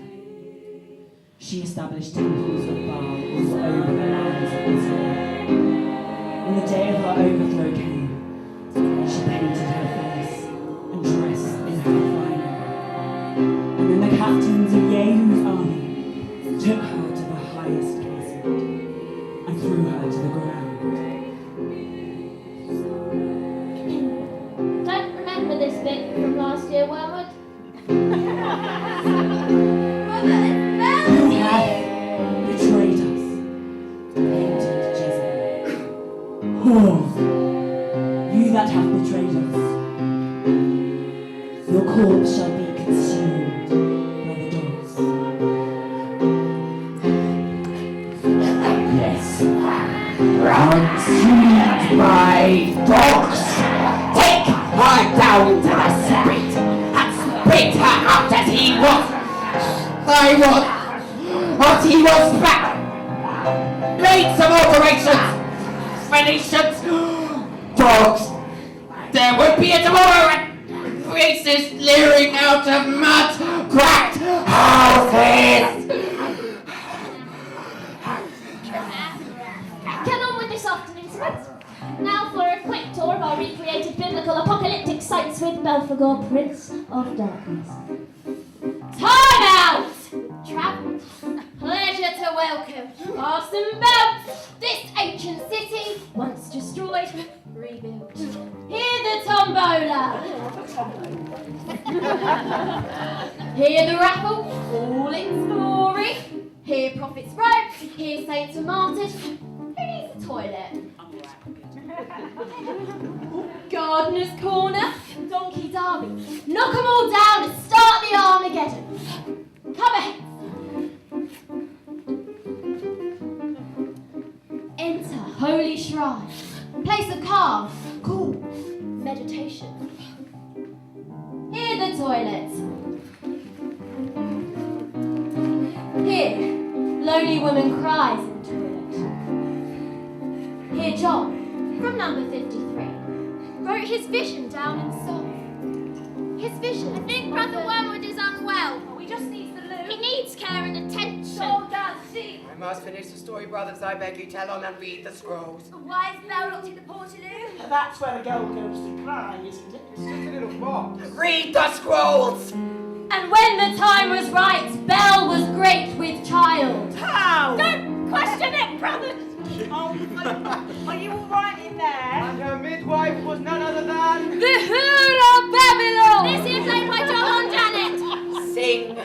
She established temples of Baal all over the lands of Israel. When the day of her overthrow came, she painted her face and dressed in her finery. And then the captains of Yehu's army took her to the highest casement and threw her to the ground. Don't remember this bit from last year, Wormwood. You have betrayed us, painted Jezebel. Whore, you that have betrayed us, your corpse shall be consumed by the dogs. Yes, consumed by dogs. Take her down to the spit and spit her out as he was. What he was back. Made some alterations. Phoenicians, dogs. There would be a tomorrow and faces leering out of mud, cracked houses. Get on with this afternoon's event. Now for a quick tour of our recreated biblical apocalyptic sites with Belphegor, Prince of Darkness. Time out! Travel. Pleasure to welcome Parson Belt. This ancient city, once destroyed, rebuilt. Hear the tombola. Hear the raffle, all its glory. Hear prophets roped, hear saints are martyred. Who needs a toilet? Gardener's corner, donkey derby. Knock 'em all down and start the Armageddon. Come ahead. Enter holy shrine, place of calm, cool, meditation. Hear the toilet. Here, lonely woman cries in toilet. Here John, from number 53, wrote his vision down in song. His vision. I think Brother Wormwood is unwell. He just needs the loo. He needs care and attention. So does she. I must finish the story, brothers. I beg you, tell on and read the scrolls. Why is Belle locked in the portaloo? That's where the girl goes to cry, isn't it? It's just a little box. Read the scrolls! And when the time was right, Belle was great with child. How? Don't question it, brother. Are you all right in there? And her midwife was none other than... The Hood of Babylon! This is played by John and Janet. Sing!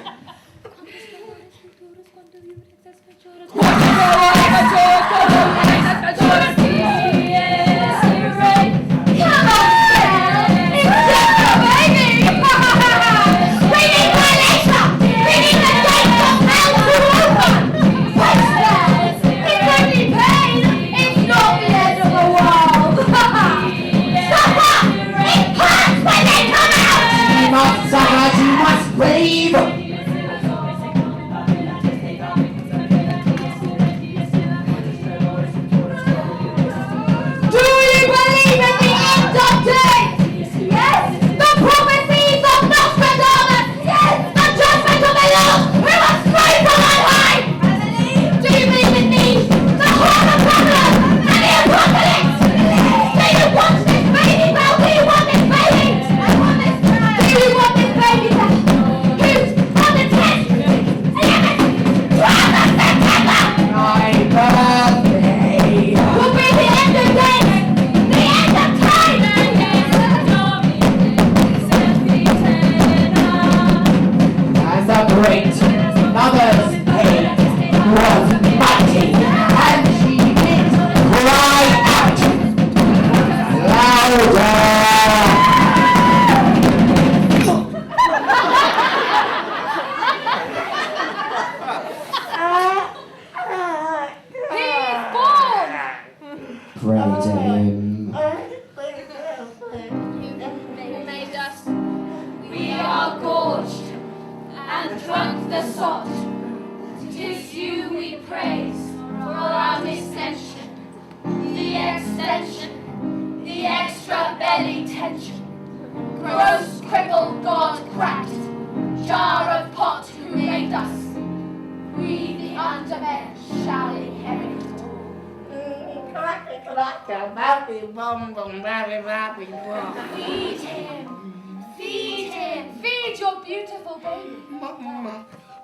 Feed him. Feed your beautiful baby.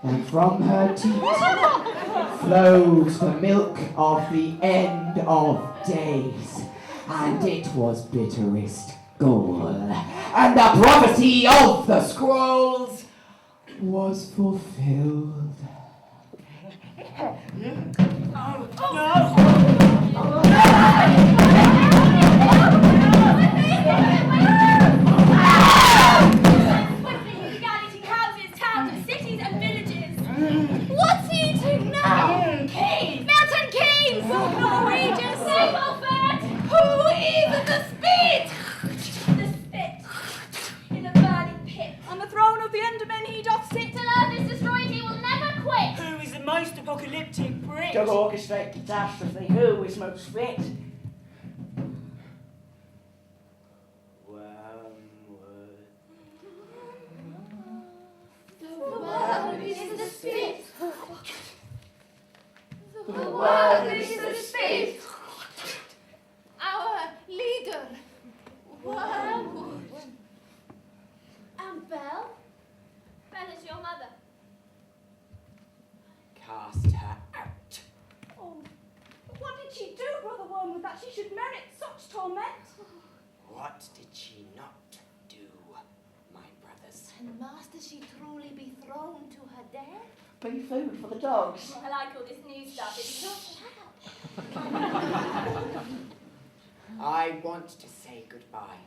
And from her teat flows the milk of the end of days, and it was bitterest gall, and the prophecy of the scrolls was fulfilled. What's eating now? Keynes! Milton Keynes! Norwegian Sable Fat! Who even the spit? The spit in a burning pit. On the throne of the Endermen he doth sit. Till earth is destroyed, he will never quit. Who is the most apocalyptic prick? To orchestrate catastrophe, who is most fit? world is the spit. The world is the spit. Our leader, Wormwood. And Belle? Belle is your mother. Cast her out. Oh, what did she do, Brother Wormwood, that she should merit such torment? What did she not do, my brothers? And master, she truly be thrown to her death? Bring food for the dogs. I like all this new stuff. It's not I want to say goodbye.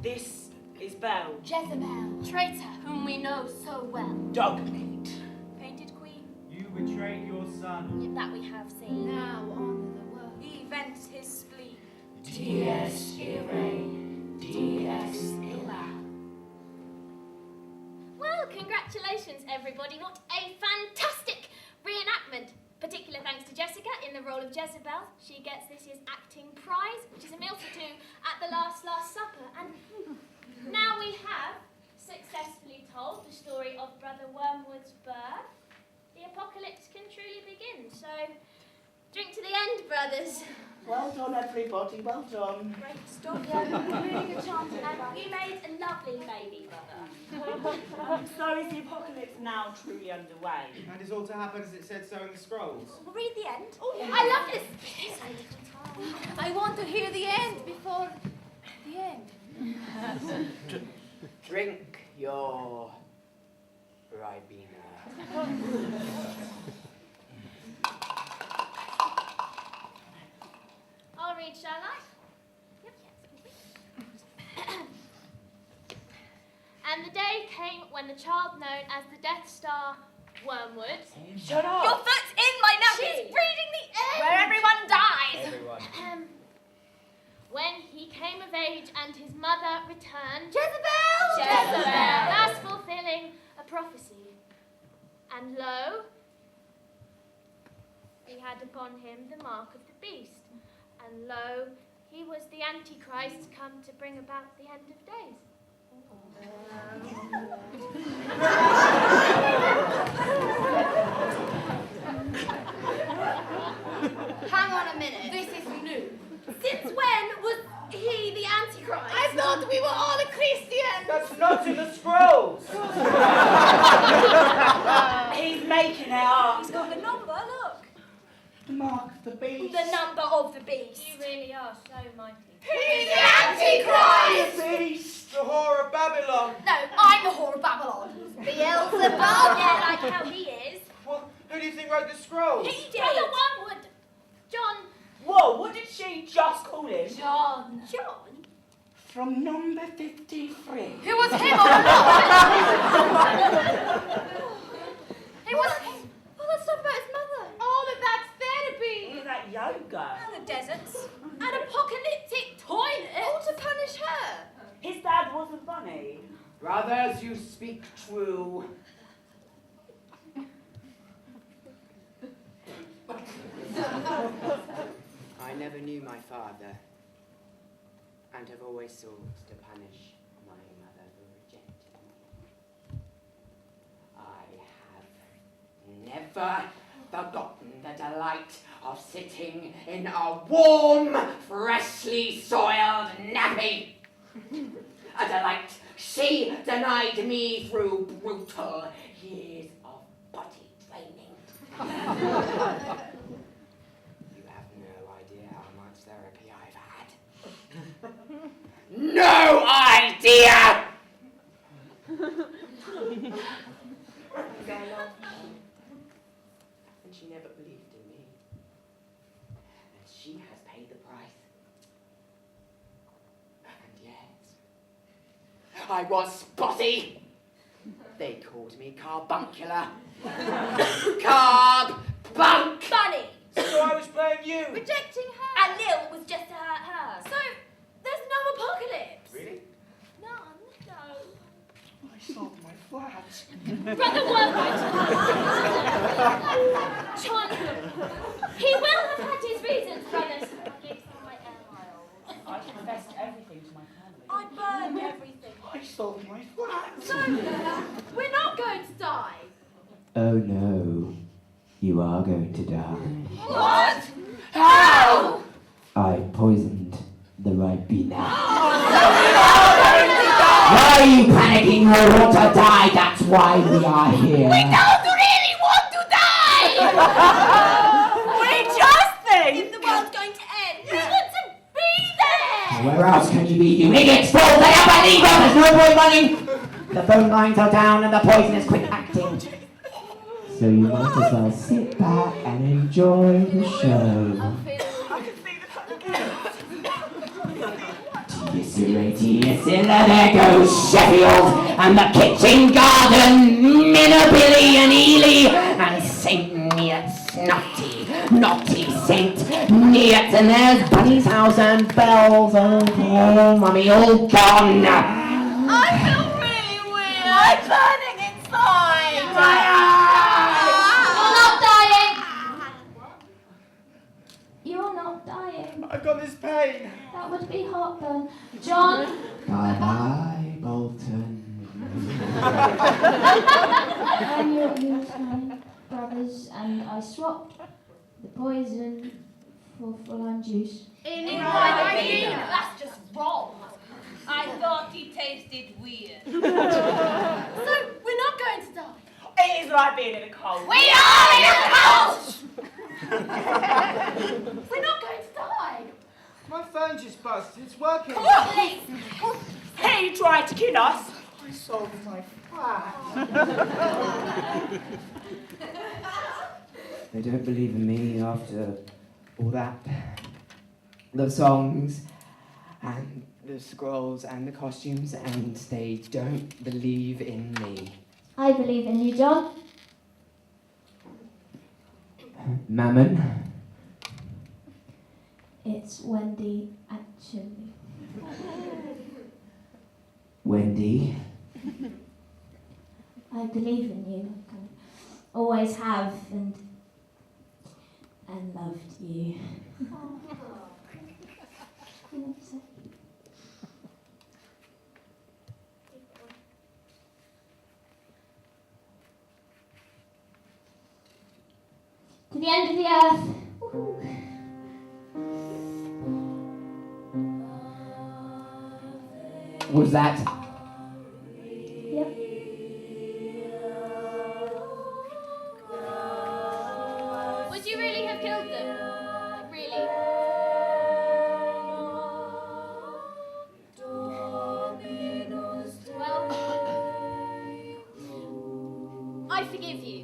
This is Belle. Jezebel, traitor, whom we know so well. Dogmeat. Painted queen, You betrayed your son. that we have seen. Now on the world. He vents his spleen. Dies irae, dies illa. Well, congratulations, everybody. What a fantastic reenactment. Particular thanks to Jessica in the role of Jezebel. She gets this year's acting prize, which is a meal for two at the Last Supper. And now we have successfully told the story of Brother Wormwood's birth. The apocalypse can truly begin. So, drink to the end, brothers. Well done, everybody. Well done. Great stuff. Really good chance. And you made a lovely baby, brother. So is the apocalypse now truly underway? And it's all to happen as it said so in the scrolls. We'll read the end. Oh, yeah. I love this. I want to hear the end before the end. Drink your Ribena. I'll read, shall I? Yep. And the day came when the child known as the Death Star Wormwood. Shut up! Your foot's in my nappy! She's breathing the end! Where everyone dies! Everyone. When he came of age and his mother returned, Jezebel! thus fulfilling a prophecy. And lo, he had upon him the mark of the beast. And lo, he was the Antichrist come to bring about the end of days. Hang on a minute. This is new. Since when was he the Antichrist? I thought we were all a Christian. That's not in the scrolls! He's making it up. He's got the number, look. The mark of the beast. The number of the beast. You really are so mighty. He's the Antichrist! The beast. The whore of Babylon! No, I'm the whore of Babylon. Beelzebub, yeah, like how he is. Well, who do you think wrote the scrolls? He did. Brother Wormwood. John. Whoa, what did she just call him? John. From number 53. Who was him all along? It was him. Oh, let's talk about his mother. Oh, that's therapy. Look at that yoga. And the deserts. An apocalyptic toilet. All to punish her. His dad wasn't funny. Brothers, you speak true. I never knew my father, and have always sought to punish my mother who rejected me. I have never forgotten the delight of sitting in a warm, freshly soiled nappy. A delight she denied me through brutal years of body training. You have no idea how much therapy I've had. No idea! And she never believed in me. And she has paid the price. And yet, I was spotty. They called me carbuncular. Carb-bunk! Bunny. So I was playing you! Rejecting her. And Lil was just to hurt her. So, there's no apocalypse. Really? None. No. I sold my flat. Brother Wormwood. John. He will have had his reasons, brothers. At least on my air miles. I confessed everything sold my flat. So, we're not going to die. Oh no, you are going to die. What? How? I poisoned the Ribena. Why are you panicking? You want to die, that's why we are here. We don't really want to die! We just think If the world's going to end, we want to be there! Where else can you be, you idiots? Fall down by the there's no point running! The phone lines are down and the poison is quick acting. So you might as well sit back and enjoy the show. There goes Sheffield and the kitchen garden, Minnabilly and Ely and St. Neots, naughty St. Neots, and there's Bunny's house and Bells, oh, mummy, all gone. I feel really weird. I'm burning inside. You're not dying. I've got this pain. That would be heartburn. John? Bye-bye, Bolton. I'm your twin brothers, and I swapped the poison for lime juice. In Ribena. That's just wrong. I thought he tasted weird. So, we're not going to die. It is like being in a cold. We are in a cult! We're not going to die. My phone just busted. It's working. Please. He tried to kill us. I sold my flat. They don't believe in me after all that. The songs and the scrolls and the costumes, and they don't believe in me. I believe in you, John. Mammon? It's Wendy, actually. Wendy? I believe in you. I always have, and loved you. To the end of the earth. Woo-hoo. Was that? Yep. Would you really have killed them? Like, really? Well, I forgive you.